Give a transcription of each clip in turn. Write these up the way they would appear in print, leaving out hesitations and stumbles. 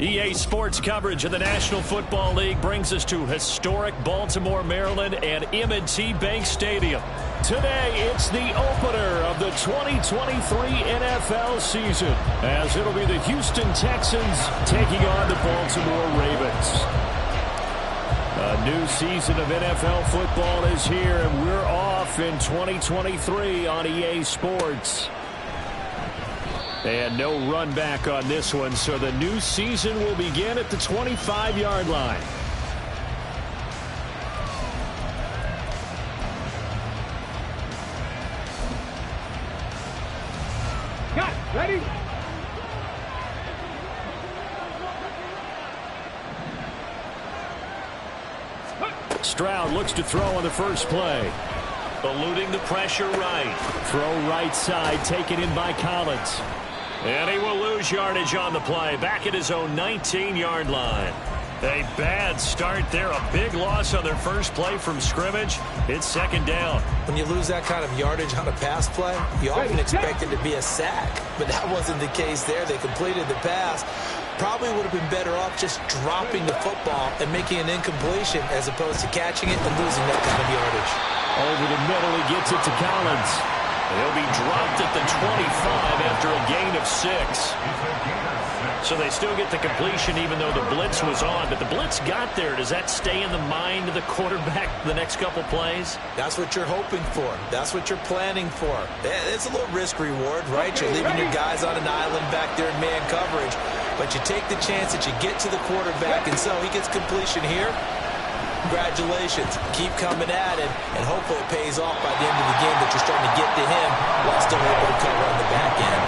EA Sports coverage of the National Football League brings us to historic Baltimore, Maryland and M&T Bank Stadium. Today, it's the opener of the 2023 NFL season, as it'll be the Houston Texans taking on the Baltimore Ravens. A new season of NFL football is here, and we're off in 2023 on EA Sports. And no run back on this one, so the new season will begin at the 25-yard line. Got it. Ready? Stroud looks to throw on the first play. Eluding the pressure right. Throw right side, taken in by Collins. And he will lose yardage on the play, back at his own 19-yard line. A bad start there, a big loss on their first play from scrimmage. It's second down. When you lose that kind of yardage on a pass play, you often expect it to be a sack. But that wasn't the case there. They completed the pass. Probably would have been better off just dropping the football and making an incompletion as opposed to catching it and losing that kind of yardage. Over the middle, he gets it to Collins. He'll be dropped at the 25 after a gain of 6. So they still get the completion even though the blitz was on. But the blitz got there. Does that stay in the mind of the quarterback the next couple plays? That's what you're hoping for. That's what you're planning for. It's a little risk-reward, right? You're leaving your guys on an island back there in man coverage. But you take the chance that you get to the quarterback, and so he gets completion here. Congratulations. Keep coming at it, and hopefully it pays off by the end of the game that you're starting to get to him while still able to cover on the back end.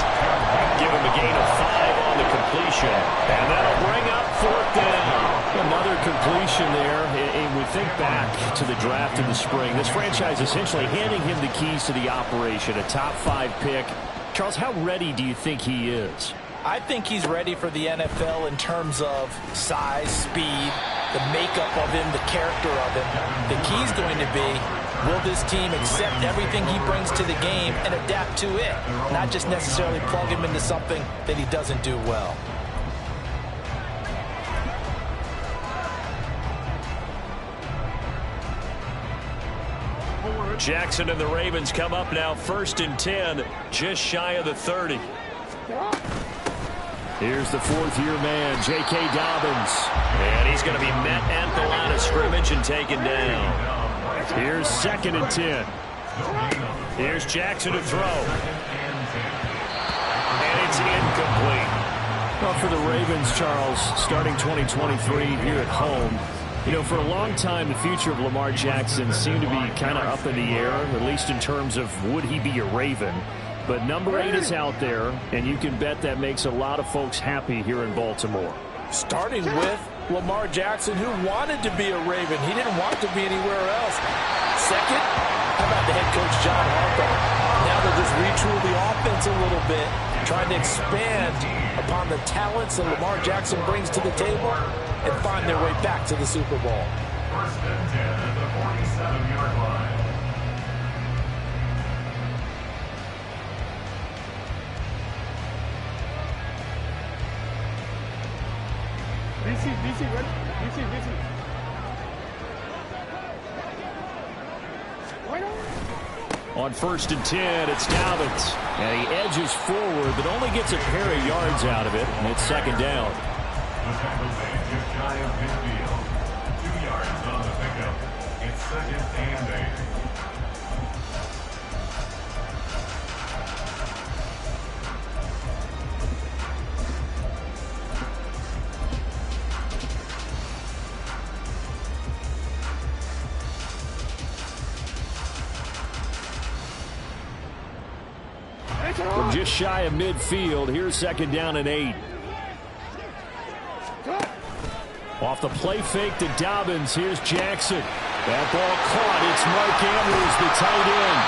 Give him a gain of 5 on the completion, and that'll bring up 4th down. Another completion there, and we think back to the draft in the spring. This franchise essentially handing him the keys to the operation, a top 5 pick. Charles, how ready do you think he is? I think he's ready for the NFL in terms of size, speed, the makeup of him, the character of him. The key's going to be, will this team accept everything he brings to the game and adapt to it, not just necessarily plug him into something that he doesn't do well. Jackson and the Ravens come up now 1st and 10, just shy of the 30. Here's the 4th-year man, J.K. Dobbins. And he's going to be met at the line of scrimmage and taken down. Here's 2nd and 10. Here's Jackson to throw. And it's incomplete. Well, for the Ravens, Charles, starting 2023 here at home, you know, for a long time, the future of Lamar Jackson seemed to be kind of up in the air, at least in terms of would he be a Raven. But number 8 is out there, and you can bet that makes a lot of folks happy here in Baltimore. Starting with Lamar Jackson, who wanted to be a Raven. He didn't want to be anywhere else. Second, how about the head coach, John Harbaugh? Now they'll just retool the offense a little bit, trying to expand upon the talents that Lamar Jackson brings to the table and find their way back to the Super Bowl. 1st and 10 at the 47-yard line. DC, ready? DC. On 1st and 10, it's Dobbins. And he edges forward, but only gets a pair of yards out of it, and it's 2nd down. The tackle made just shy of midfield. 2 yards on the pickup. It's 2nd and 8. From just shy of midfield, here's 2nd down and 8. Off the play fake to Dobbins, here's Jackson. That ball caught. It's Mark Andrews, the tight end.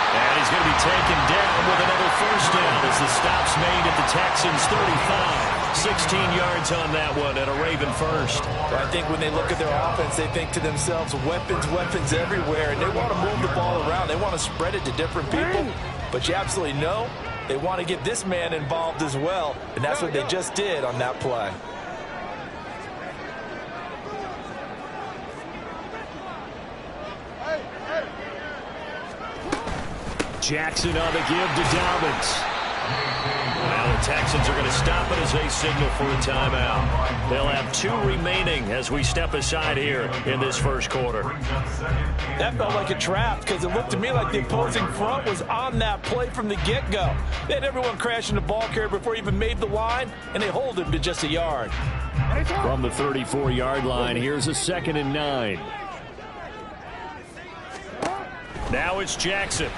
And he's going to be taken down with another 1st down as the stop's made at the Texans' 35. 16 yards on that one and a Raven first. I think when they look at their offense, they think to themselves, weapons everywhere, and they want to move the ball around. They want to spread it to different people, but you absolutely know they want to get this man involved as well, and that's what they just did on that play. Jackson on the give to Dobbins. Now the Texans are going to stop it as they signal for a timeout. They'll have 2 remaining as we step aside here in this first quarter. That felt like a trap because it looked to me like the opposing front was on that play from the get-go. They had everyone crashing the ball carrier before he even made the line, and they hold him to just a yard. From the 34-yard line, here's a 2nd and 9. Now it's Jackson.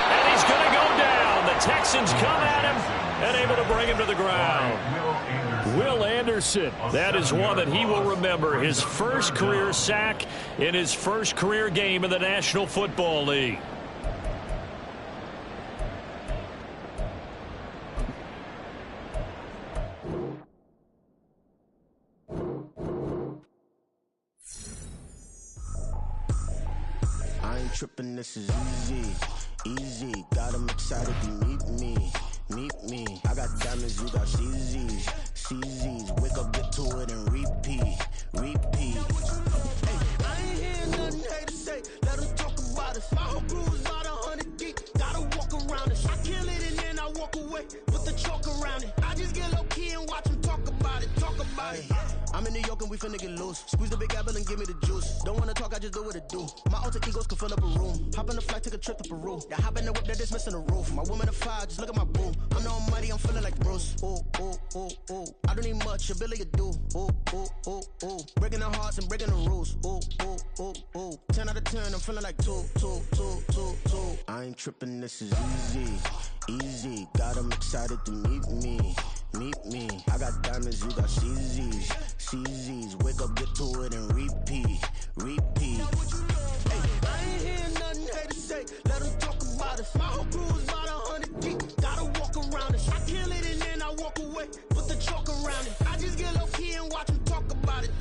And he's going to go down. The Texans come at him and able to bring him to the ground. Will Anderson, that is one that he will remember. His first career sack in his first career game in the National Football League. Tripping, this is easy, got them excited to meet me. I got diamonds, you got CZs, wake up, get to it and repeat. Hey, I ain't hear nothing hate to say, let them talk about us. My whole crew is about 100 deep, gotta walk around it. I kill it and then I walk away, put the chalk around it. I just get low key and watch them talk about it. I'm in New York and we finna get loose. Squeeze the big apple and give me the juice. Don't wanna talk, I just do what it do. My alter egos can fill up a room. Hop in the flight, take a trip to Peru. Yeah, hop in the whip, that is missing the roof. My woman a fire, just look at my boo. I'm no money, I'm feeling like Bruce. Ooh. I don't need much, ability to do. Ooh. Breaking the hearts and breaking the rules. Ooh. 10 out of 10, I'm feeling like 2. I ain't tripping, this is easy. Got them excited to meet me. I got diamonds, you got CZs, wake up, get to it and repeat. Hey, I ain't hear nothing hate to say, let them talk about us. My whole crew is about 100 deep, gotta walk around it. I kill it and then I walk away, put the chalk around it. I just get low key and watch them talk about it.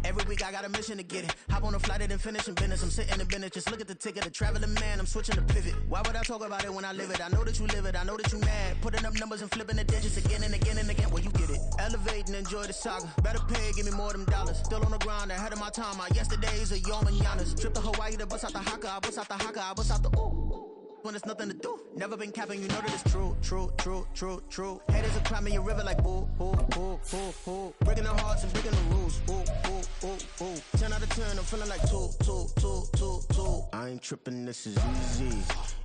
Every week I got a mission to get it. Hop on a flight and then finish in business. I'm sitting in business, just look at the ticket. A traveling man, I'm switching to pivot. Why would I talk about it when I live it? I know that you live it, I know that you mad. Putting up numbers and flipping the digits again and again and again. Well, you get it. Elevate and enjoy the saga. Better pay, give me more than dollars. Still on the grind, ahead of my time. My yesterdays are your mananas. Trip to Hawaii to bust out the haka. I bust out the haka, I bust out the ooh. When there's nothing to do. Never been capping, you know that it's true. Haters are climbing your river like boo. Breaking the hearts and breaking the rules. Ooh. 10 out of 10, I'm feeling like 2. I ain't tripping, this is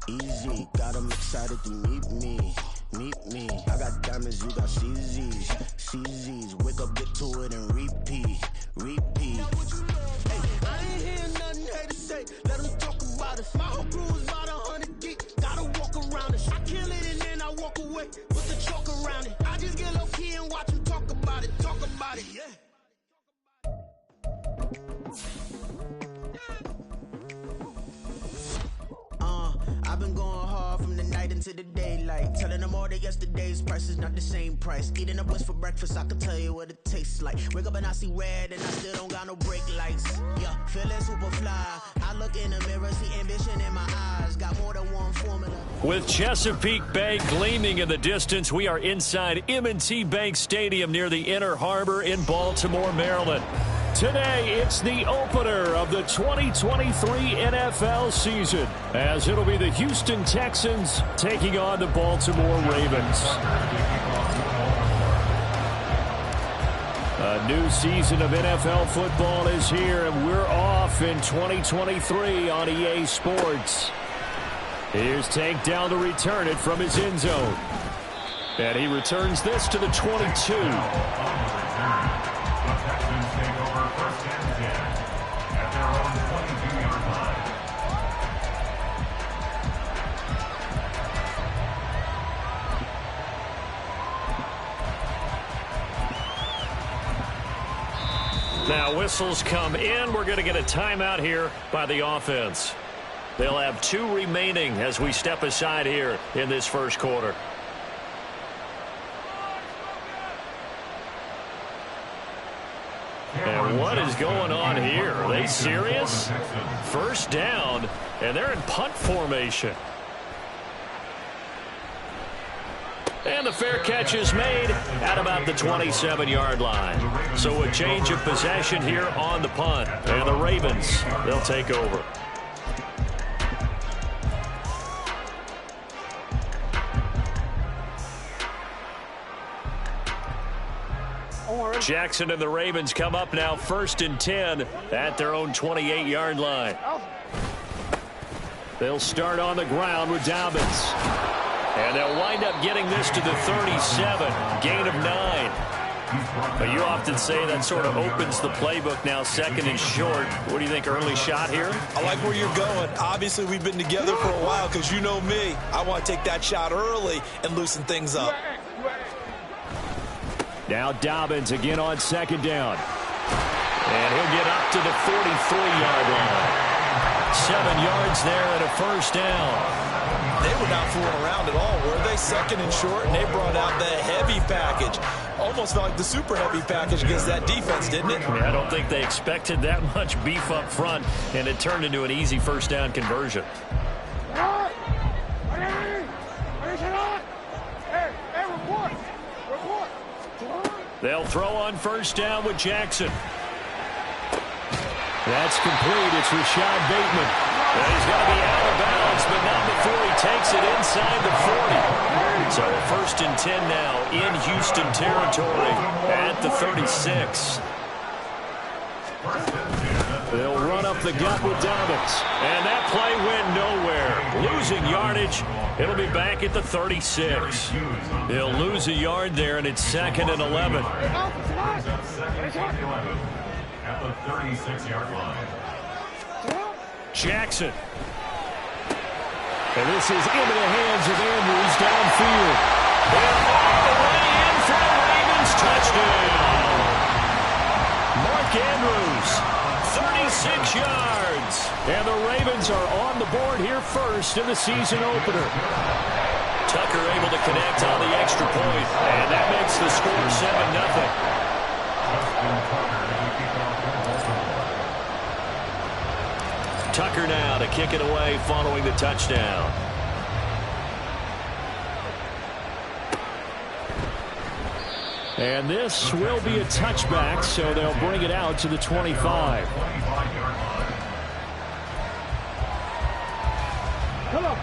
easy. Got them excited to meet me. I got diamonds, you got CZs, wake up, get to it and repeat. Hey, I ain't hear nothing hate to say, let them talk about us. My whole crew is about 100 deep, gotta walk around it. I kill it and then I walk away, put the chalk around it. I just get low key and watch them talk about it, yeah. I've been going hard from the night into the daylight. Telling them all that yesterday's price is not the same price. Eating a West for breakfast, I can tell you what it tastes like. Wake up and I see red and I still don't got no brake lights. Yeah, feeling super fly. I look in the mirror, see ambition in my eyes. Got more than one formula. With Chesapeake Bay gleaming in the distance, we are inside M&T Bank Stadium near the Inner Harbor in Baltimore, Maryland. Today, it's the opener of the 2023 NFL season, as it'll be the Houston Texans taking on the Baltimore Ravens. A new season of NFL football is here, and we're off in 2023 on EA Sports. Here's Tank down to return it from his end zone. And he returns this to the 22. First and 10 at their own 22-yard line. Now whistles come in. We're going to get a timeout here by the offense. They'll have 2 remaining as we step aside here in this first quarter. And what is going on here? Are they serious? First down, and they're in punt formation. And the fair catch is made at about the 27-yard line. So a change of possession here on the punt. And the Ravens, they'll take over. Jackson and the Ravens come up now 1st and 10 at their own 28-yard line. They'll start on the ground with Dobbins. And they'll wind up getting this to the 37, gain of 9. But you often say that sort of opens the playbook now, 2nd and short. What do you think, early shot here? I like where you're going. Obviously, we've been together for a while because you know me. I want to take that shot early and loosen things up. Now Dobbins again on 2nd down. And he'll get up to the 43-yard line. 7 yards there and a 1st down. They were not fooling around at all, were they? 2nd and short, and they brought out the heavy package. Almost felt like the super heavy package against that defense, didn't it? Yeah, I don't think they expected that much beef up front, and it turned into an easy 1st down conversion. They'll throw on 1st down with Jackson. That's complete. It's Rashad Bateman. And he's going to be out of bounds, but not before he takes it inside the 40. So 1st and 10 now in Houston territory at the 36. They'll run up the gut with Dobbins. And that play went nowhere. Losing yardage. It'll be back at the 36. They'll lose a yard there, and it's 2nd and 11. At the 36-yard line. Jackson. And this is into the hands of Andrews downfield. And all the way in for the Ravens touchdown. Mark Andrews, 36 yards. And the Ravens are on the board here first in the season opener. Tucker able to connect on the extra point. And that makes the score 7-0. Tucker now to kick it away following the touchdown. And this will be a touchback, so they'll bring it out to the 25.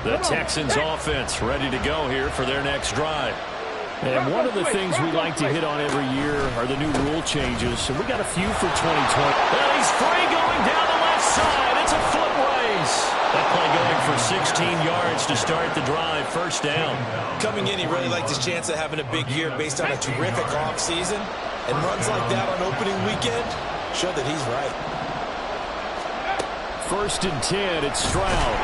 The Texans offense ready to go here for their next drive. And one of the things we like to hit on every year are the new rule changes. So we got a few for 2020. And he's free going down the left side. It's a foot race. That play going for 16 yards to start the drive. 1st down. Coming in, he really liked his chance of having a big year based on a terrific offseason. And runs like that on opening weekend show that he's right. 1st and 10. It's Stroud.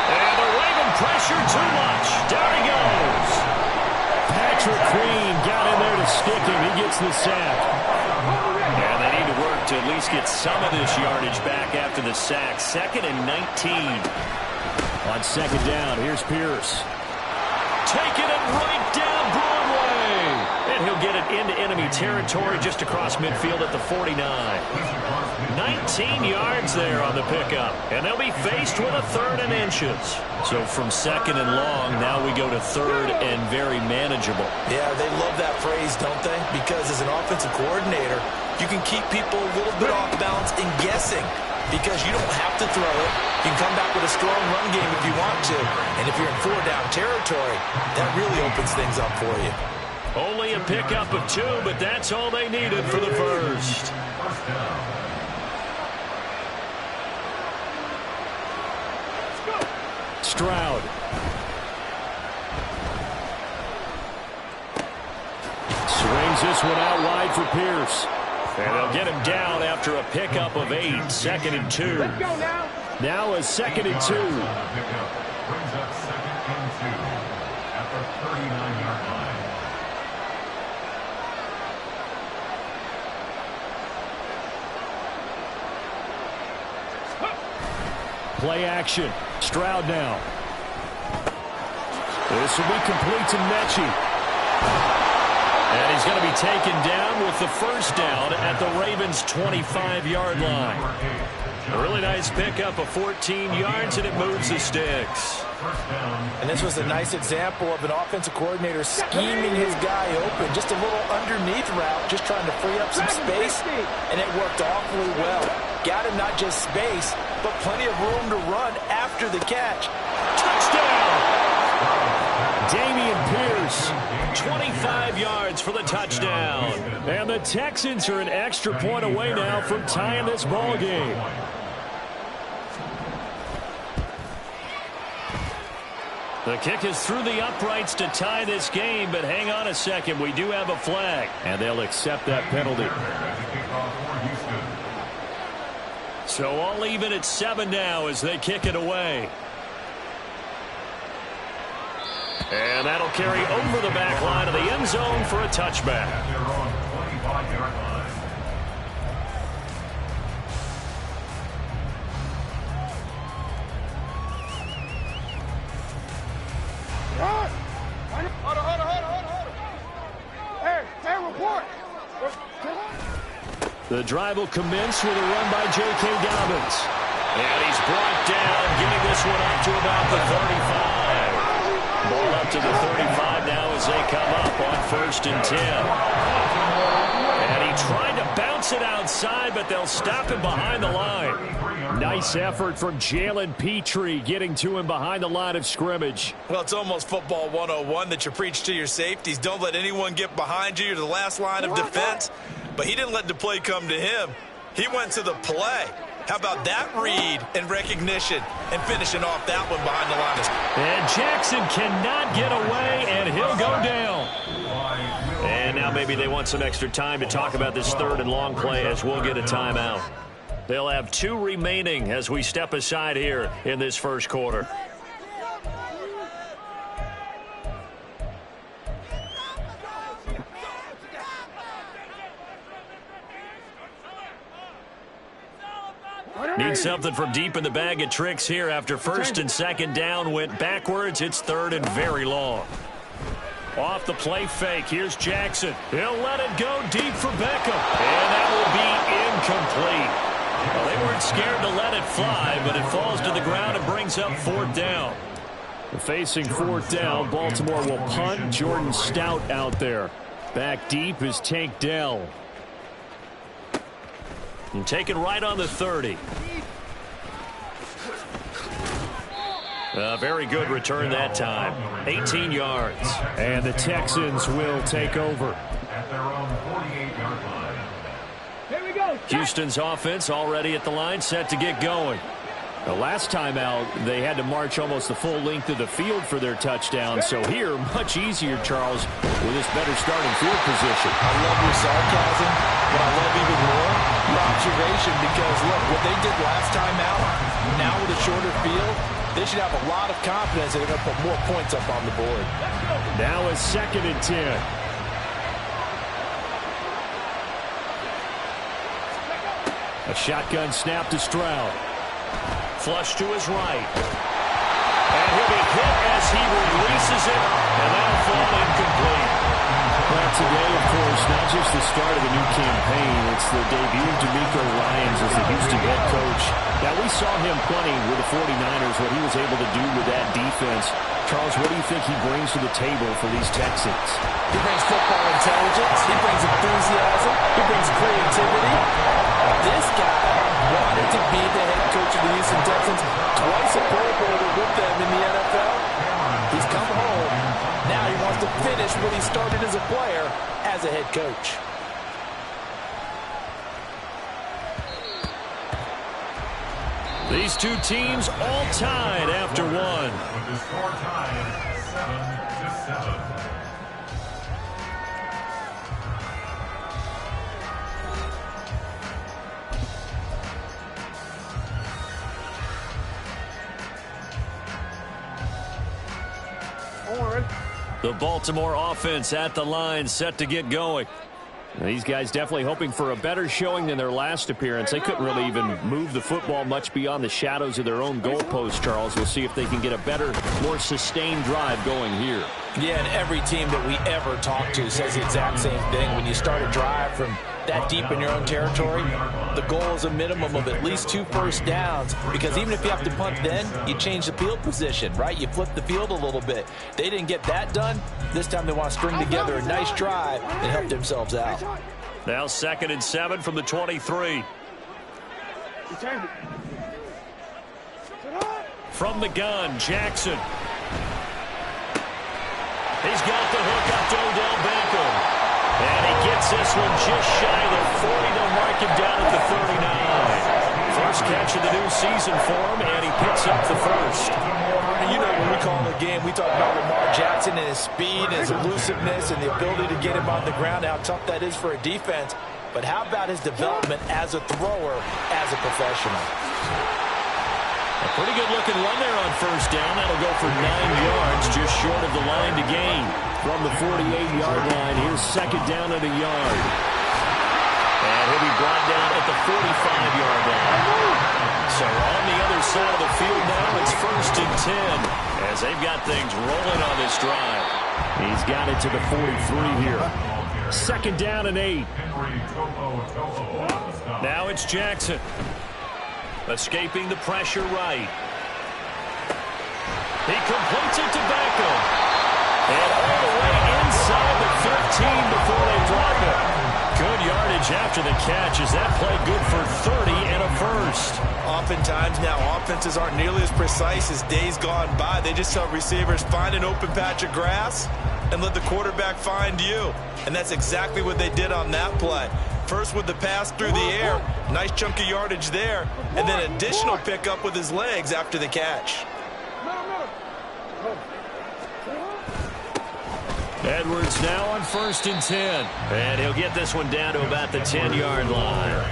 And the Raven pressure too much. Down he goes. Patrick Queen got in there to stick him. He gets the sack. And they need to work to at least get some of this yardage back after the sack. 2nd and 19. On 2nd down, here's Pierce. Taking it right down Broadway. And he'll get it into enemy territory just across midfield at the 49. 19 yards there on the pickup. And they'll be faced with a 3rd and inches. So from 2nd and long, now we go to 3rd and very manageable. Yeah, they love that phrase, don't they? Because as an offensive coordinator, you can keep people a little bit off balance and guessing because you don't have to throw it. You can come back with a strong run game if you want to. And if you're in 4-down territory, that really opens things up for you. Only a pickup of 2, but that's all they needed for the first. Stroud. Swings this one out wide for Pierce. And they'll get him down after a pickup of 8. 2nd and 2. Let's go now. Now a 2nd and 2. Brings up 2nd and 2 at the 39-yard line. Play action. Stroud now. This will be complete to Mechie. And he's going to be taken down with the 1st down at the Ravens' 25-yard line. A really nice pickup of 14 yards, and it moves the sticks. And this was a nice example of an offensive coordinator scheming his guy open. Just a little underneath route, just trying to free up some space, and it worked awfully well. Got him not just space, but plenty of room to run after the catch. Touchdown! Dameon Pierce, 25 yards for the touchdown. And the Texans are an extra point away now from tying this ball game. The kick is through the uprights to tie this game, but hang on a second. We do have a flag, and they'll accept that penalty. So all even at 7 now as they kick it away. And that'll carry over the back line of the end zone for a touchback. The drive will commence with a run by J.K. Dobbins. And he's brought down, getting this one up to about the 35. Ball up to the 35 now as they come up on 1st and 10. And he tried to bounce it outside, but they'll stop him behind the line. Nice effort from Jalen Petrie getting to him behind the line of scrimmage. Well, it's almost football 101 that you preach to your safeties. Don't let anyone get behind you. You're the last line of defense. But he didn't let the play come to him. He went to the play. How about that read and recognition and finishing off that one behind the line of scrimmage. And Jackson cannot get away, and he'll go down. And now maybe they want some extra time to talk about this 3rd and long play as we'll get a timeout. They'll have 2 remaining as we step aside here in this first quarter. Need something from deep in the bag of tricks here after 1st and 2nd down went backwards. It's 3rd and very long. Off the play fake. Here's Jackson. He'll let it go deep for Beckham. And that will be incomplete. Well, they weren't scared to let it fly, but it falls to the ground and brings up 4th down. Facing 4th down, Baltimore will punt. Jordan Stout out there. Back deep is Tank Dell. And taken right on the 30. A very good return that time. 18 yards. And the Texans will take over. At their own 48-yard line. Here we go. Houston's offense already at the line, set to get going. The last time out, they had to march almost the full length of the field for their touchdown. So here, much easier, Charles, with this better starting field position. I love your sarcasm, but I love even more your observation because, look, what they did last time out, now with a shorter field, they should have a lot of confidence that they're going to put more points up on the board. Now a 2nd and 10. A shotgun snap to Stroud. Flush to his right. And he'll be hit as he releases it, and that'll fall incomplete. Well, today, of course, not just the start of a new campaign, it's the debut of DeMeco Ryans as the Houston head coach. Now, we saw him plenty with the 49ers, what he was able to do with that defense. Charles, what do you think he brings to the table for these Texans? He brings football intelligence. He brings enthusiasm. He brings creativity. This guy wanted to be the head coach of the Houston Texans, twice a Pro Bowler with them in the NFL. He's come home. Now he wants to finish what he started as a player as a head coach. These two teams all tied after one. With the score tied 7-7. The Baltimore offense at the line, set to get going. Now, these guys definitely hoping for a better showing than their last appearance. They couldn't really even move the football much beyond the shadows of their own goalpost, Charles. We'll see if they can get a better, more sustained drive going here. Yeah, and every team that we ever talk to says the exact same thing. When you start a drive from that deep in your own territory, the goal is a minimum of at least 2 first downs, because even if you have to punt then, you change the field position, right? You flip the field a little bit. They didn't get that done. This time they want to string together a nice drive and help themselves out. Now 2nd and 7 from the 23. From the gun, Jackson. He's got the hook up to Odell Beckham. And he gets this one just shy of the 40. They'll mark him down at the 39. First catch of the new season for him, and he picks up the first. You know, when we call the game, we talk about Lamar Jackson and his speed, and his elusiveness, and the ability to get him on the ground, how tough that is for a defense. But how about his development as a thrower, as a professional? A pretty good-looking run there on first down. That'll go for 9 yards, just short of the line to gain. From the 48-yard line, here's second down and a yard. And he'll be brought down at the 45-yard line. So on the other side of the field now, it's first and 10, as they've got things rolling on this drive. He's got it to the 43 here. Second down and 8. Now it's Jackson. Escaping the pressure right. He completes it to Beckham. And all the way inside the 15 before they drop it. Good yardage after the catch. Is that play good for 30 and a first? Oftentimes now offenses aren't nearly as precise as days gone by. They just tell receivers, find an open patch of grass and let the quarterback find you. And that's exactly what they did on that play. First with the pass through the air, nice chunk of yardage there, and then additional pickup with his legs after the catch. Edwards now on first and 10. And he'll get this one down to about the 10-yard line.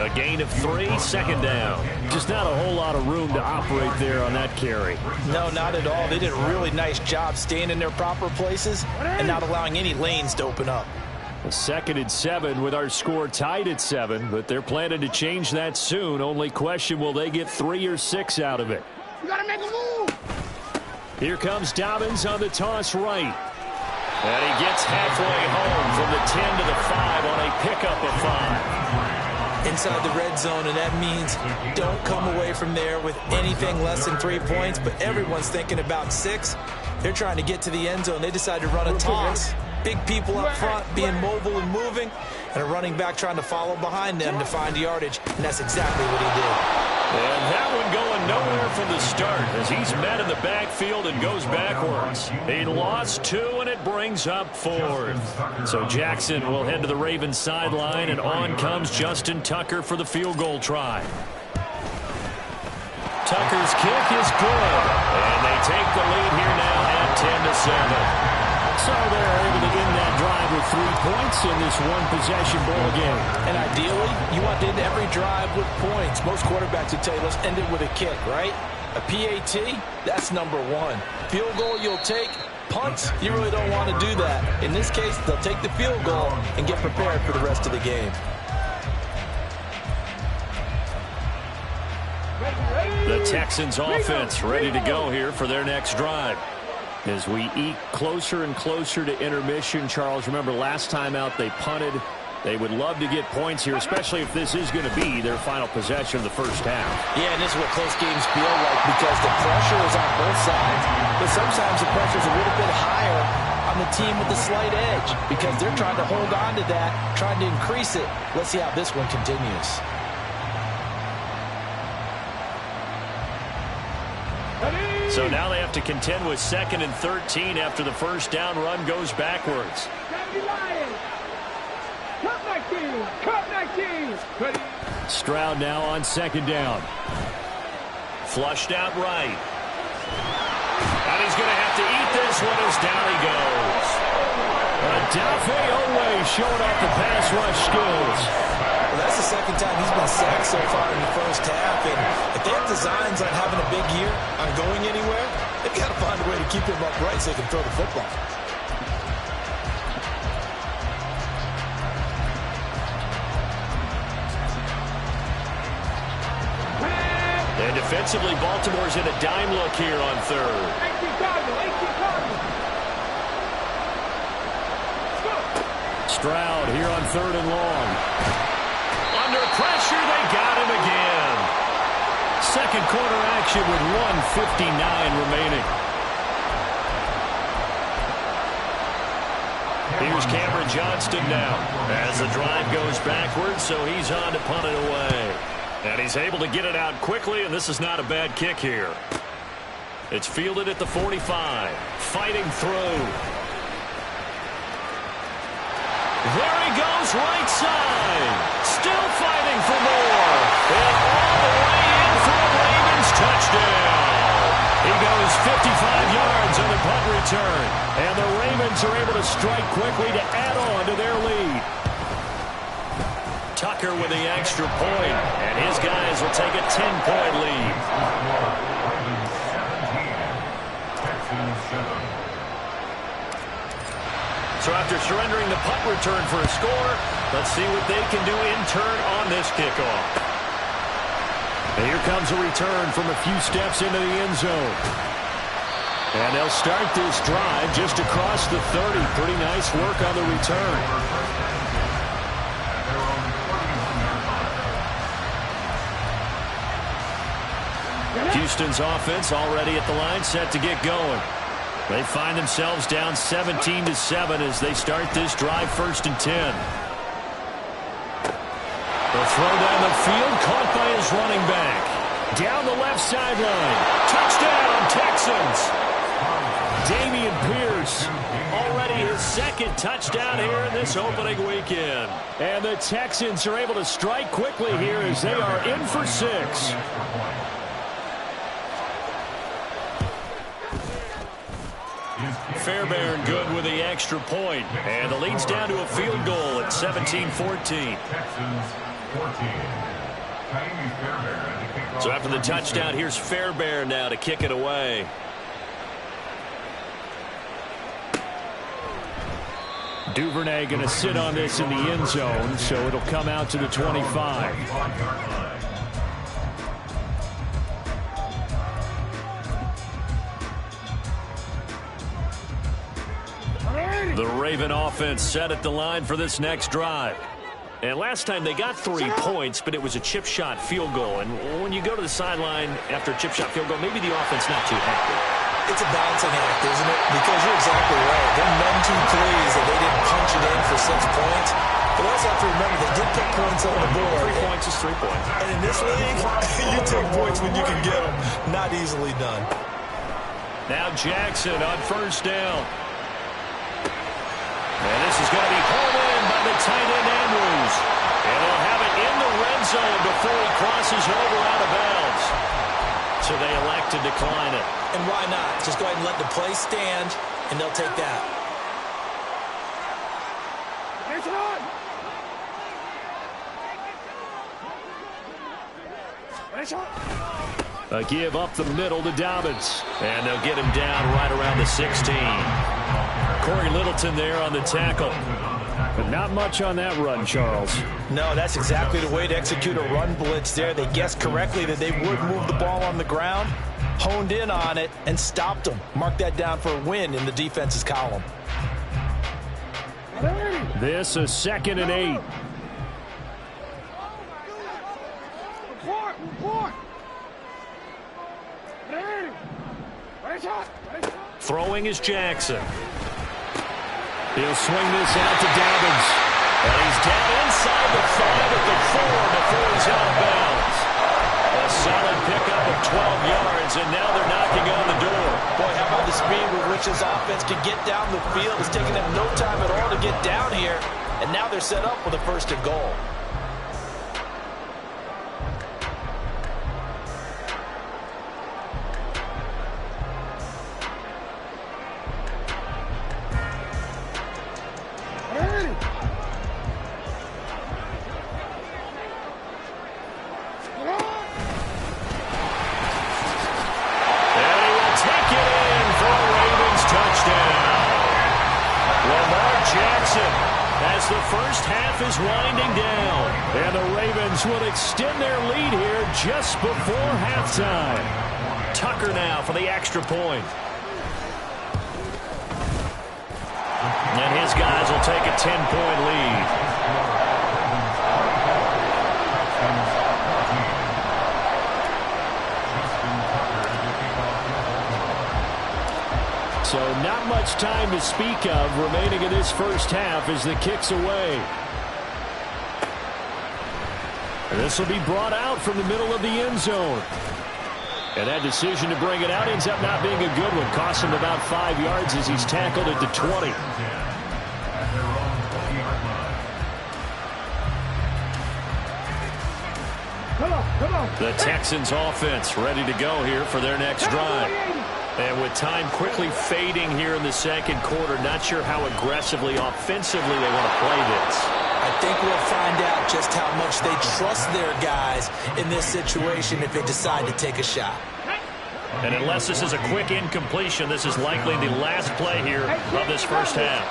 A gain of 3, second down. Just not a whole lot of room to operate there on that carry. No, not at all. They did a really nice job staying in their proper places and not allowing any lanes to open up. Second and 7 with our score tied at 7, but they're planning to change that soon. Only question, will they get 3 or 6 out of it? You gotta make a move. Here comes Dobbins on the toss right. And he gets halfway home from the 10 to the 5 on a pickup of 5. Inside the red zone, and that means don't come away from there with anything less than 3 points, but everyone's thinking about 6. They're trying to get to the end zone. They decide to run a toss. Big people up front being mobile and moving, and a running back trying to follow behind them to find yardage, and that's exactly what he did. And that one going nowhere from the start as he's met in the backfield and goes backwards. He lost 2, and it brings up 4th. So Jackson will head to the Ravens sideline, and on comes Justin Tucker for the field goal try. Tucker's kick is good, and they take the lead here now at 10-7. So they're able to end that drive with 3 points in this one-possession ball game. And ideally, you want to end every drive with points. Most quarterbacks would tell you, let's end it with a kick, right? A PAT, that's number 1. Field goal you'll take. Punts, you really don't want to do that. In this case, they'll take the field goal and get prepared for the rest of the game. The Texans offense ready to go here for their next drive. As we eke closer and closer to intermission, Charles, remember last time out they punted. They would love to get points here, especially if this is going to be their final possession of the first half. Yeah, and this is what close games feel like because the pressure is on both sides. But sometimes the pressure is a little bit higher on the team with the slight edge because they're trying to hold on to that, trying to increase it. Let's see how this one continues. So now they have to contend with 2nd and 13 after the first down run goes backwards. Stroud now on 2nd down. Flushed out right. And he's going to have to eat this one as down he goes. Odafe Oweh showing off the pass rush skills. Well, that's the second time he's been sacked so far in the first half. And if they have designs on having a big year, on going anywhere, they've got to find a way to keep him upright so they can throw the football. And defensively, Baltimore's in a dime look here on 3rd. Stroud here on 3rd and long. Under pressure, they got him again. Second quarter action with 1:59 remaining. Here's Cameron Johnston now as the drive goes backwards, so he's on to punt it away. And he's able to get it out quickly, and this is not a bad kick here. It's fielded at the 45. Fighting through. There he goes, right side. Still fighting for more. And all the way in for a Ravens touchdown. He goes 55 yards on the punt return. And the Ravens are able to strike quickly to add on to their lead. Tucker with the extra point, and his guys will take a 10-point lead. So after surrendering the punt return for a score, let's see what they can do in turn on this kickoff. And here comes a return from a few steps into the end zone. And they'll start this drive just across the 30. Pretty nice work on the return. Houston's offense already at the line, set to get going. They find themselves down 17-7 as they start this drive, 1st and 10. They'll throw down the field, caught by his running back. Down the left sideline. Touchdown, Texans. Damian Pierce, already his 2nd touchdown here in this opening weekend. And the Texans are able to strike quickly here as they are in for 6. Fairbairn good with the extra point. And the lead's down to a field goal at 17-14. So after the touchdown, here's Fairbairn now to kick it away. Duvernay going to sit on this in the end zone, so it'll come out to the 25. The Raven offense set at the line for this next drive. And last time they got 3 points, but it was a chip shot field goal. And when you go to the sideline after a chip shot field goal, maybe the offense not too happy. It's a balancing act, isn't it? Because you're exactly right. They're none too pleased that they didn't punch it in for 6 points. But also have to remember they did put points on the board. 3 points is 3 points. And in this league, you take points when you can get them. Not easily done. Now Jackson on 1st down. And this is going to be hauled in by the tight end Andrews. And they'll have it in the red zone before he crosses over out of bounds. So they elect to decline it. And why not? Just go ahead and let the play stand, and they'll take that. A give up the middle to Dobbins. And they'll get him down right around the 16. Corey Littleton there on the tackle. But not much on that run, Charles. No, that's exactly the way to execute a run blitz there. They guessed correctly that they would move the ball on the ground, honed in on it, and stopped them. Mark that down for a win in the defense's column. This is 2nd and 8. Throwing is Jackson. He'll swing this out to Dobbins. And he's down inside the 5 at the 4 before he's out of bounds. A solid pickup of 12 yards, and now they're knocking on the door. Boy, how about the speed with which this offense can get down the field? It's taking them no time at all to get down here. And now they're set up with a 1st and goal. As the first half is winding down. And the Ravens will extend their lead here just before halftime. Tucker now for the extra point. And his guys will take a 10-point lead. So not much time to speak of remaining in this first half as the kick's away. And this will be brought out from the middle of the end zone. And that decision to bring it out ends up not being a good one. Costs him about 5 yards as he's tackled at the 20. The Texans offense ready to go here for their next drive. And with time quickly fading here in the second quarter, not sure how aggressively, offensively they want to play this. I think we'll find out just how much they trust their guys in this situation if they decide to take a shot. And unless this is a quick incompletion, this is likely the last play here of this first half.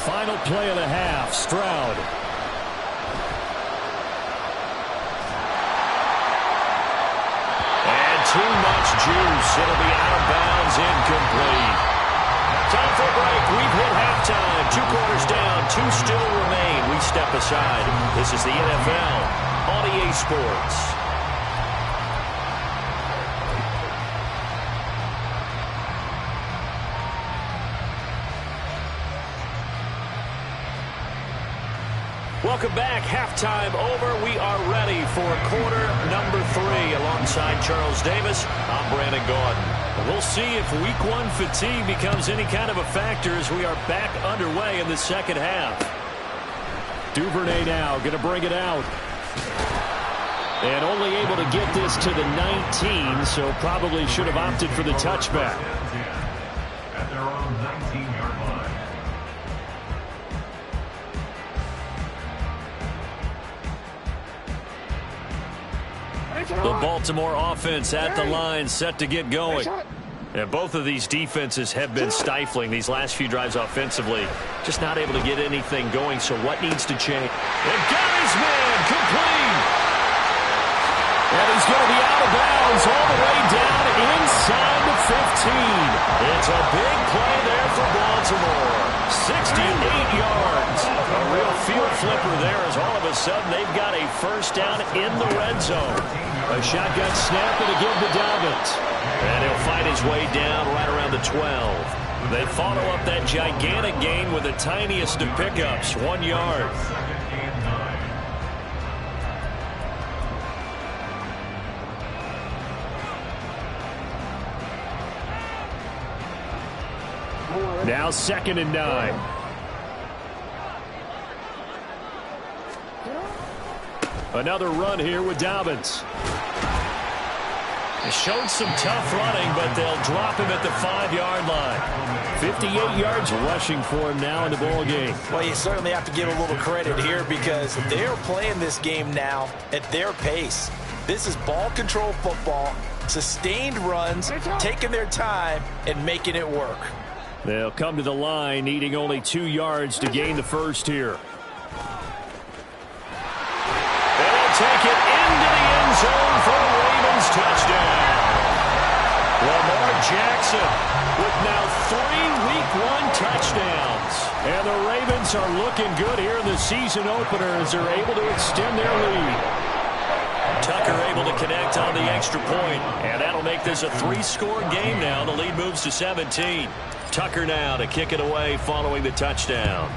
Final play of the half, Stroud. Too much juice. It'll be out of bounds, incomplete. Time for a break. We've hit halftime. 2 quarters down, 2 still remain. We step aside. This is the NFL on EA Sports. Welcome back. Halftime over. We are ready for quarter number 3. Alongside Charles Davis, I'm Brandon Gaudin. We'll see if week 1 fatigue becomes any kind of a factor as we are back underway in the second half. Duvernay now going to bring it out. And only able to get this to the 19, so probably should have opted for the touchback. At their own 19-yard line. The Baltimore offense at the line, set to get going. And both of these defenses have been stifling these last few drives offensively. Just not able to get anything going, so what needs to change? And got his man complete! And he's going to be out of bounds all the way down inside the 15. It's a big play there for Baltimore. 68 yards. A real field flipper there as all of a sudden they've got a first down in the red zone. A shotgun snap and a give to Dobbins. And he'll fight his way down right around the 12. They follow up that gigantic gain with the tiniest of pickups, 1 yard. Now 2nd and 9. Another run here with Dobbins. They showed some tough running, but they'll drop him at the 5-yard line. 58 yards rushing for him now in the ball game. Well, you certainly have to give a little credit here because they're playing this game now at their pace. This is ball control football, sustained runs, taking their time and making it work. They'll come to the line, needing only 2 yards to gain the first here. They'll take it into the end zone for a Ravens touchdown. Lamar Jackson with now 3 Week 1 touchdowns. And the Ravens are looking good here in the season opener as they're able to extend their lead. Tucker able to connect on the extra point, and that'll make this a 3-score game now. The lead moves to 17. Tucker now to kick it away following the touchdown.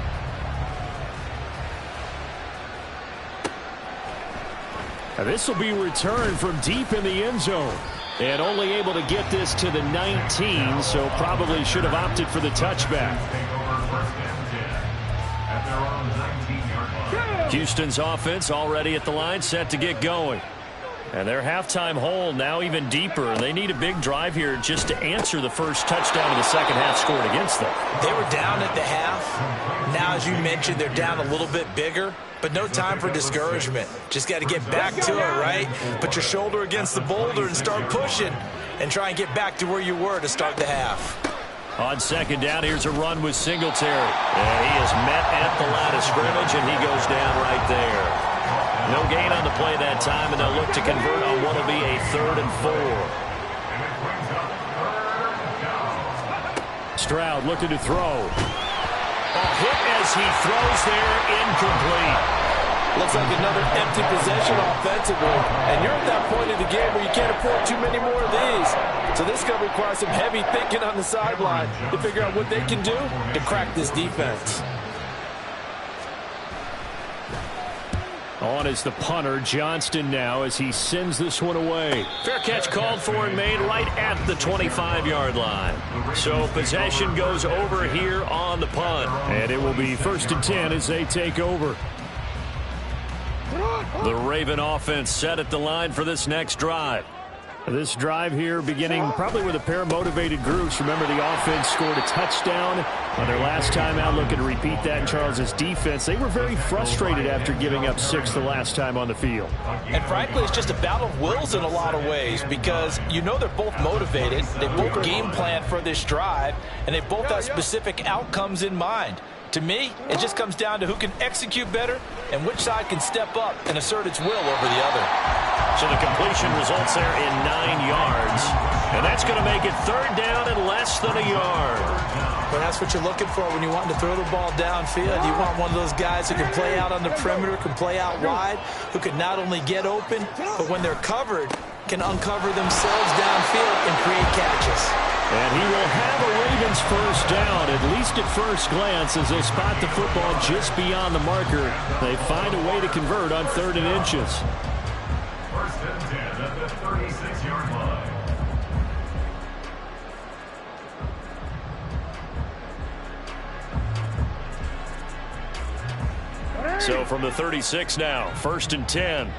And this will be returned from deep in the end zone. And only able to get this to the 19, so probably should have opted for the touchback. Houston's offense already at the line, set to get going. And their halftime hole now even deeper. They need a big drive here just to answer the first touchdown of the second half scored against them. They were down at the half. Now, as you mentioned, they're down a little bit bigger, but no time for discouragement. Just got to get back to it, right? Put your shoulder against the boulder and start pushing and try and get back to where you were to start the half. On second down, here's a run with Singletary. And he is met at the line of scrimmage, and he goes down right there. No gain on the play that time, and they'll look to convert on what will be a 3rd and 4. Stroud looking to throw. A hit as he throws there, incomplete. Looks like another empty possession offensively. And you're at that point in the game where you can't afford too many more of these. So this is going to require some heavy thinking on the sideline to figure out what they can do to crack this defense. On is the punter, Johnston now, as he sends this one away. Fair catch called for and made right at the 25-yard line. So possession goes over here on the punt. And it will be 1st and 10 as they take over. The Raven offense set at the line for this next drive. This drive here beginning probably with a pair of motivated groups. Remember, the offense scored a touchdown on their last time out. Looking to repeat that in Charles's defense. They were very frustrated after giving up 6 the last time on the field. And frankly, it's just a battle of wills in a lot of ways because you know they're both motivated. They both game plan for this drive, and they both have specific outcomes in mind. To me, it just comes down to who can execute better and which side can step up and assert its will over the other. So the completion results there in 9 yards. And that's going to make it 3rd down and less than a yard. Well, that's what you're looking for when you want to throw the ball downfield. You want one of those guys who can play out on the perimeter, can play out wide, who can not only get open, but when they're covered, can uncover themselves downfield and create catches. And he will have a Ravens first down, at least at first glance, as they spot the football just beyond the marker. They find a way to convert on 3rd and inches. 1st and 10 at the 36-yard line. So from the 36 now, 1st and 10.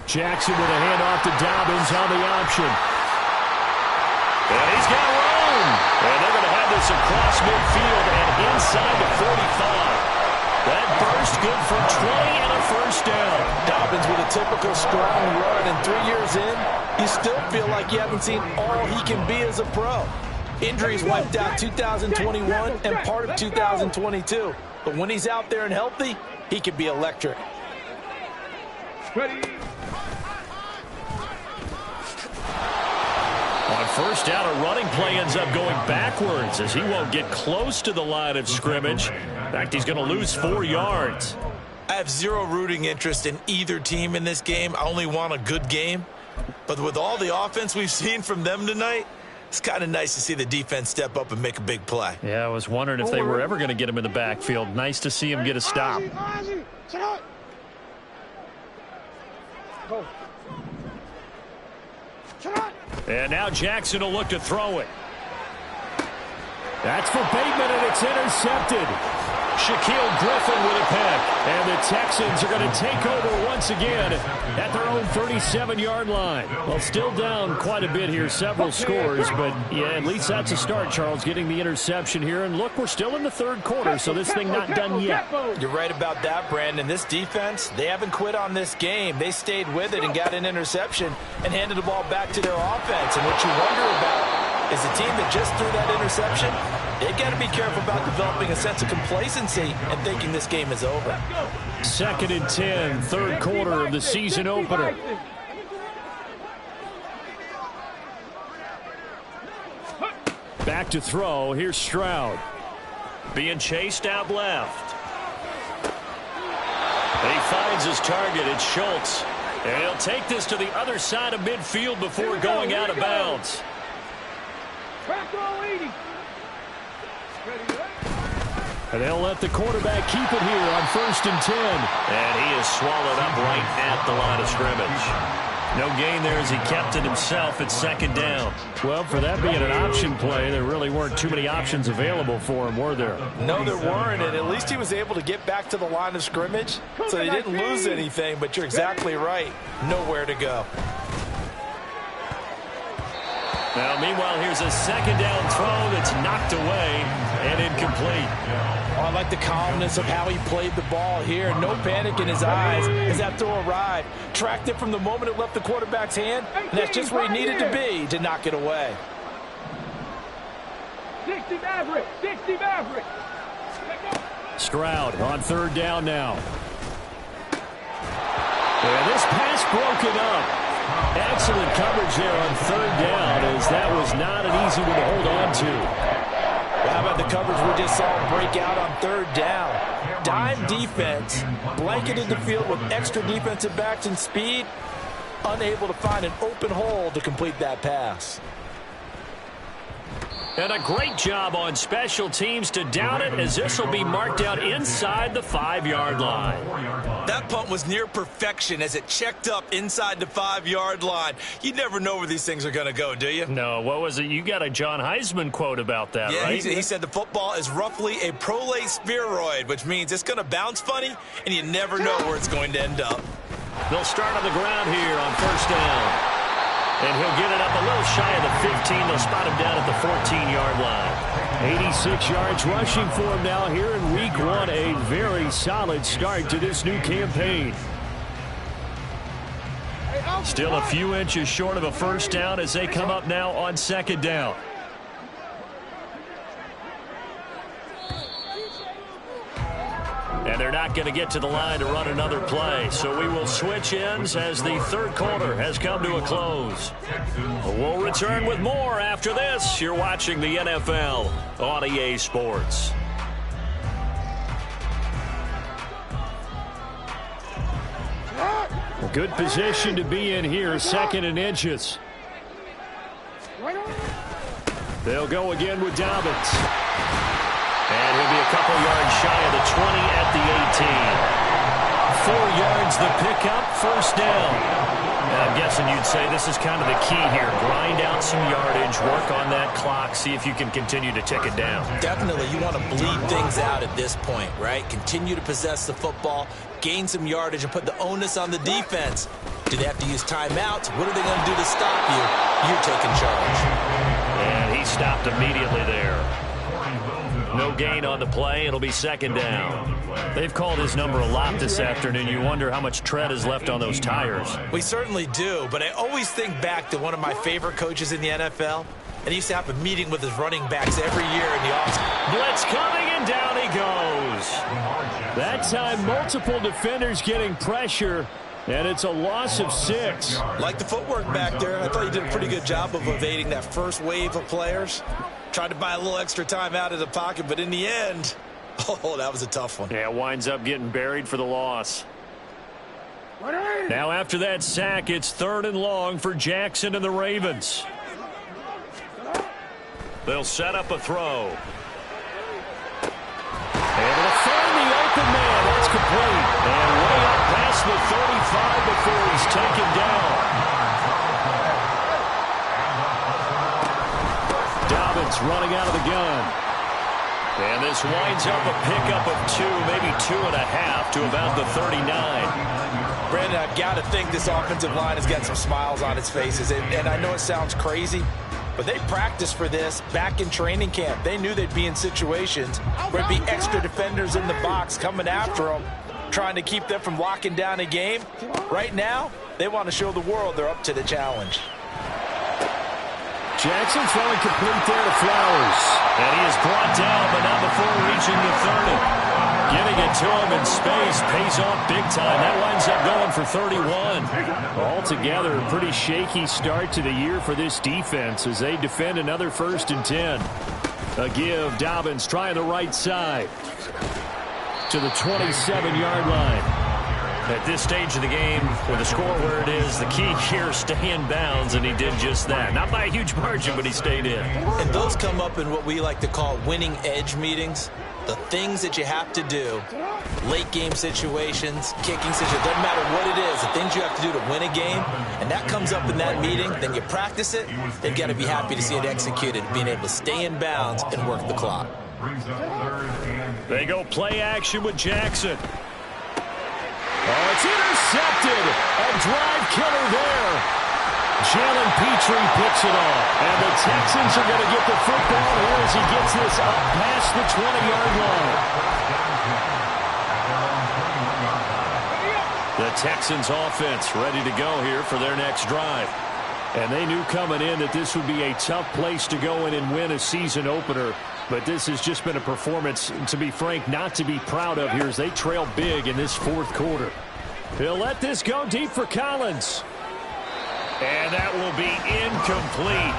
Jackson with a handoff to Dobbins on the option. And he's got room. And they're going to have this across midfield and inside the 45. That burst good for 20 and a first down. Dobbins with a typical strong run, and 3 years in, you still feel like you haven't seen all he can be as a pro. Injuries wiped out 2021 and part of 2022. But when he's out there and healthy, he can be electric. Ready. On 1st down, a running play ends up going backwards as he won't get close to the line of scrimmage. In fact, he's going to lose 4 yards. I have zero rooting interest in either team in this game. I only want a good game. But with all the offense we've seen from them tonight, it's kind of nice to see the defense step up and make a big play. Yeah, I was wondering if they were ever going to get him in the backfield. Nice to see him get a stop. And now Jackson will look to throw it. That's for Bateman, and it's intercepted. Shaquille Griffin with a pick. And the Texans are going to take over once again at their own 37-yard line. Well, still down quite a bit here, several scores. But, yeah, at least that's a start, Charles, getting the interception here. And, look, we're still in the 3rd quarter, so this thing not done yet. You're right about that, Brandon. This defense, they haven't quit on this game. They stayed with it and got an interception and handed the ball back to their offense. And what you wonder about is the team that just threw that interception, they've got to be careful about developing a sense of complacency and thinking this game is over. 2nd and 10, 3rd quarter of the season opener. Back to throw. Here's Stroud. Being chased out left. He finds his target. It's Schultz. And he'll take this to the other side of midfield before going out of bounds. And they'll let the quarterback keep it here on 1st and 10. And he is swallowed up right at the line of scrimmage. No gain there as he kept it himself at 2nd down. Well, for that being an option play, there really weren't too many options available for him, were there? No, there weren't, and at least he was able to get back to the line of scrimmage, so he didn't lose anything, but you're exactly right. Nowhere to go. Now, meanwhile, here's a 2nd down throw that's knocked away and incomplete. Oh, I like the calmness of how he played the ball here. No panic in his eyes as that throw arrived. Tracked it from the moment it left the quarterback's hand, and that's just where he needed to be to knock it away. 60 Maverick, 60 Maverick. Stroud on 3rd down now. And this pass broken up. Excellent coverage there on 3rd down, as that was not an easy one to hold on to. Well, how about the coverage we just saw break out on 3rd down? Dime defense, blanketed the field with extra defensive backs and speed, unable to find an open hole to complete that pass. And a great job on special teams to down it, as this will be marked out inside the 5-yard line. That punt was near perfection as it checked up inside the 5-yard line. You never know where these things are going to go, do you? No, what was it? You got a John Heisman quote about that, yeah, right? He said the football is roughly a prolate spheroid, which means it's going to bounce funny, and you never know where it's going to end up. They'll start on the ground here on first down. And he'll get it up a little shy of the 15. They'll spot him down at the 14-yard line. 86 yards rushing for him now here in week 1. A very solid start to this new campaign. Still a few inches short of a first down as they come up now on second down. And they're not going to get to the line to run another play. So we will switch ends as the third quarter has come to a close. We'll return with more after this. You're watching the NFL on EA Sports. A good position to be in here, second and inches. They'll go again with Dobbins. And he'll be a couple yards shy of the 20 at the 18. 4 yards the pickup, first down. And I'm guessing you'd say this is kind of the key here. Grind out some yardage, work on that clock, see if you can continue to tick it down. Definitely. You want to bleed things out at this point, right? Continue to possess the football, gain some yardage, and put the onus on the defense. Do they have to use timeouts? What are they going to do to stop you? You're taking charge. And he stopped immediately there. No gain on the play. It'll be second down. They've called his number a lot this afternoon. You wonder how much tread is left on those tires. We certainly do, but I always think back to one of my favorite coaches in the NFL, and he used to have a meeting with his running backs every year in the offseason. Blitz coming, and down he goes. That time, multiple defenders getting pressure, and it's a loss of 6. Like the footwork back there, I thought he did a pretty good job of evading that first wave of players. Tried to buy a little extra time out of the pocket, but in the end, oh, that was a tough one. Yeah, winds up getting buried for the loss. Now after that sack, it's 3rd and long for Jackson and the Ravens. They'll set up a throw. Able to find the open man. That's complete. And way up past the 35 before he's taken down. Dobbins running out of the gun. And this winds up a pickup of 2, maybe 2.5 to about the 39. Brandon, I've got to think this offensive line has got some smiles on its faces. And I know it sounds crazy, but they practiced for this back in training camp. They knew they'd be in situations where there'd be extra defenders in the box coming after them, trying to keep them from locking down a game. Right now, they want to show the world they're up to the challenge. Jackson throwing complete there to Flowers. And he is brought down, but not before reaching the 30. Getting it to him in space pays off big time. That winds up going for 31. Altogether, a pretty shaky start to the year for this defense as they defend another 1st and 10. A give, Dobbins trying the right side to the 27-yard line. At this stage of the game, with the score where it is, the key here is stay in bounds, and he did just that. Not by a huge margin, but he stayed in. And those come up in what we like to call winning edge meetings. The things that you have to do, late game situations, kicking situations, doesn't matter what it is, the things you have to do to win a game, and that comes up in that meeting, then you practice it, they've got to be happy to see it executed, being able to stay in bounds and work the clock. They go play action with Jackson. Oh, it's intercepted. A drive killer there. Jalen Petrie picks it off. And the Texans are going to get the football here as he gets this up past the 20-yard line. The Texans offense ready to go here for their next drive. And they knew coming in that this would be a tough place to go in and win a season opener. But this has just been a performance, to be frank, not to be proud of here as they trail big in this 4th quarter. He'll let this go deep for Collins. And that will be incomplete.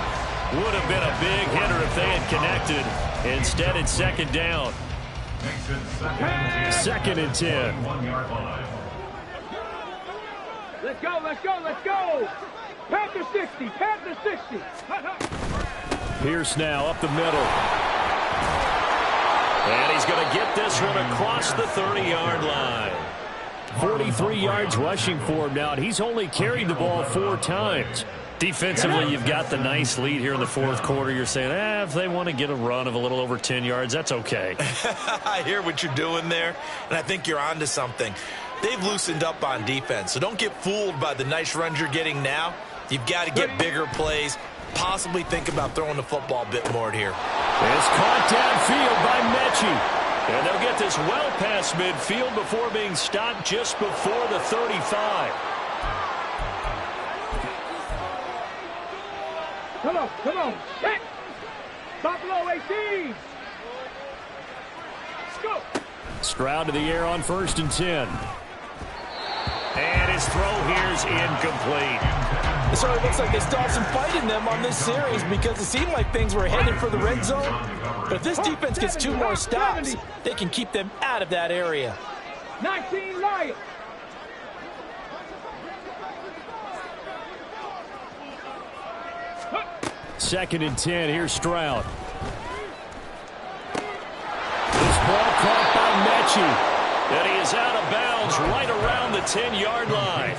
Would have been a big hitter if they had connected. Instead, it's 2nd down. 2nd and 10. Let's go, let's go, let's go. Panther 60, Panther 60. Pierce now up the middle. And he's going to get this one across the 30-yard line. 43 yards rushing for him now, and he's only carried the ball 4 times. Defensively, you've got the nice lead here in the fourth quarter. You're saying, if they want to get a run of a little over 10 yards, that's okay. I hear what you're doing there, and I think you're onto something. They've loosened up on defense, so don't get fooled by the nice runs you're getting now. You've got to get bigger plays, possibly think about throwing the football a bit more here. It's caught downfield by Mechie. And they'll get this well past midfield before being stopped just before the 35. Come on. Hit. Stop below 18. Let's go. Stroud to the air on 1st and 10. And his throw here is incomplete. It certainly looks like they still have some fight in them on this series because it seemed like things were headed for the red zone. But if this defense gets 2 more stops, they can keep them out of that area. 19 Lions. Second and 10. Here's Stroud. This ball caught by Mechie. And he is out of bounds right around the 10-yard line.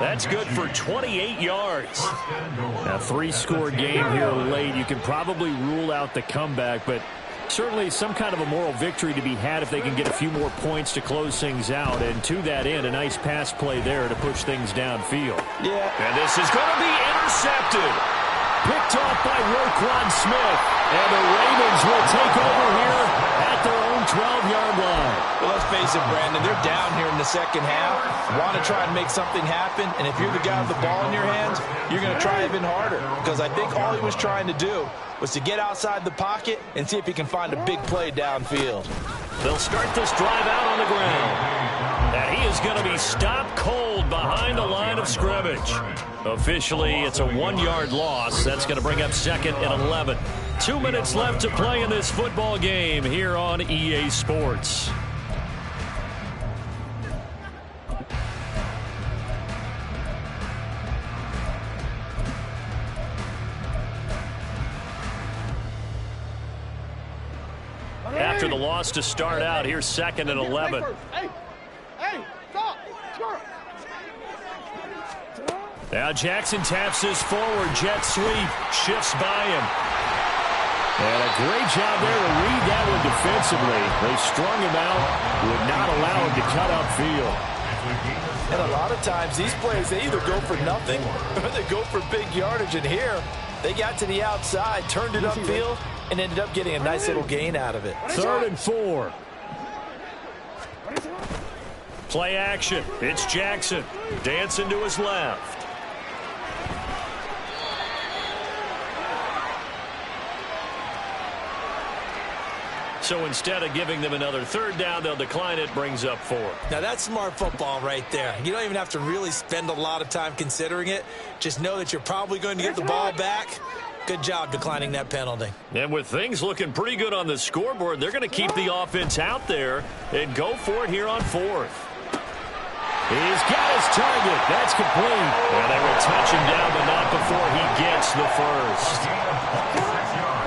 That's good for 28 yards. A 3-score game here late. You can probably rule out the comeback, but certainly some kind of a moral victory to be had if they can get a few more points to close things out. And to that end, a nice pass play there to push things downfield. Yeah. And this is going to be intercepted. Picked off by Roquan Smith. And the Ravens will take over here at their own 12-yard line. Well, let's face it, Brandon, they're down here in the second half. Want to try and make something happen, and if you're the guy with the ball in your hands, you're going to try even harder. Because I think all he was trying to do was to get outside the pocket and see if he can find a big play downfield. They'll start this drive out on the ground. And he is going to be stopped cold behind the line of scrimmage. Officially, it's a 1-yard loss. That's going to bring up 2nd and 11. 2 minutes left to play in this football game here on EA Sports. After the loss to start out, here's 2nd and 11. Hey, stop. Now Jackson taps his forward jet sweep, shifts by him. And a great job there to read that one defensively. They strung him out, would not allow him to cut upfield. And a lot of times these plays, they either go for nothing or they go for big yardage. And here, they got to the outside, turned it upfield, and ended up getting a nice little gain out of it. 3rd and 4. Play action. It's Jackson. Dancing to his left. So instead of giving them another 3rd down, they'll decline it, brings up 4. Now, that's smart football right there. You don't even have to really spend a lot of time considering it. Just know that you're probably going to get the ball back. Good job declining that penalty. And with things looking pretty good on the scoreboard, they're going to keep the offense out there and go for it here on 4th. He's got his target. That's complete. And they will touch him down, but not before he gets the first.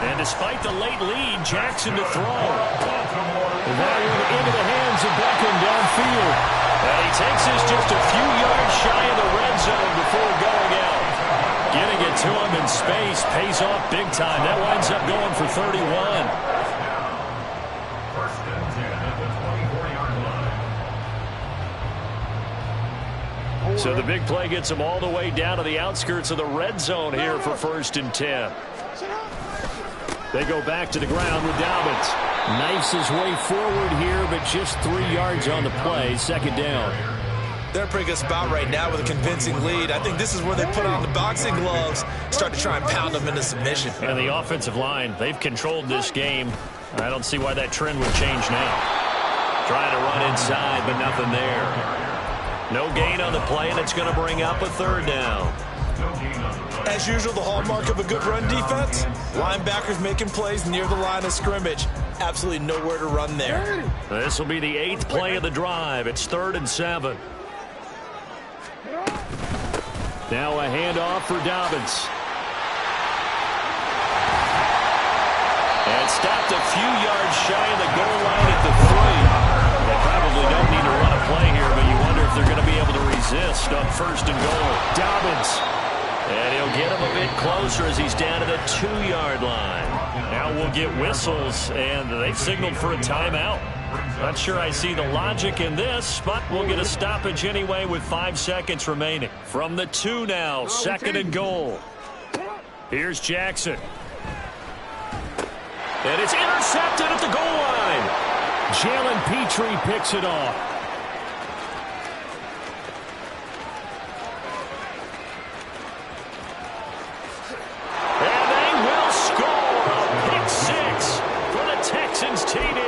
And despite the late lead, Jackson to throw. That one into the hands of Beckham downfield. And he takes this just a few yards shy of the red zone before going out. Getting it to him in space pays off big time. That winds up going for 31. 1st and 10 at the 24-yard line. So the big play gets him all the way down to the outskirts of the red zone here for 1st and 10. They go back to the ground with Dobbins. Knifes his way forward here, but just 3 yards on the play. 2nd down. They're in a pretty good spot right now with a convincing lead. I think this is where they put on the boxing gloves, start to try and pound them into submission. And the offensive line, they've controlled this game. I don't see why that trend would change now. Trying to run inside, but nothing there. No gain on the play, and it's going to bring up a 3rd down. As usual, the hallmark of a good run defense, linebackers making plays near the line of scrimmage. Absolutely nowhere to run there. This will be the 8th play of the drive. It's 3rd and 7. Now a handoff for Dobbins. And stopped a few yards shy of the goal line at the 3. They probably don't need to run a play here, but you wonder if they're going to be able to resist on 1st and goal. Dobbins. And he'll get him a bit closer as he's down to the 2-yard line. Now we'll get whistles, and they've signaled for a timeout. Not sure I see the logic in this, but we'll get a stoppage anyway with 5 seconds remaining. From the 2 now, 2nd and goal. Here's Jackson. And it's intercepted at the goal line. Jalen Petrie picks it off. And they will score a pick 6 for the Texans TD.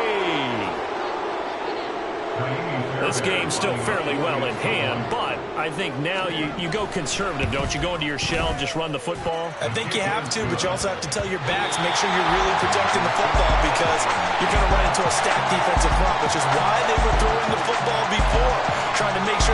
This game's still fairly well in hand, but I think now you go conservative, don't you? Go into your shell, just run the football? I think you have to, but you also have to tell your backs, make sure you're really protecting the football because you're going to run into a stacked defensive front, which is why they were throwing the football before, trying to make sure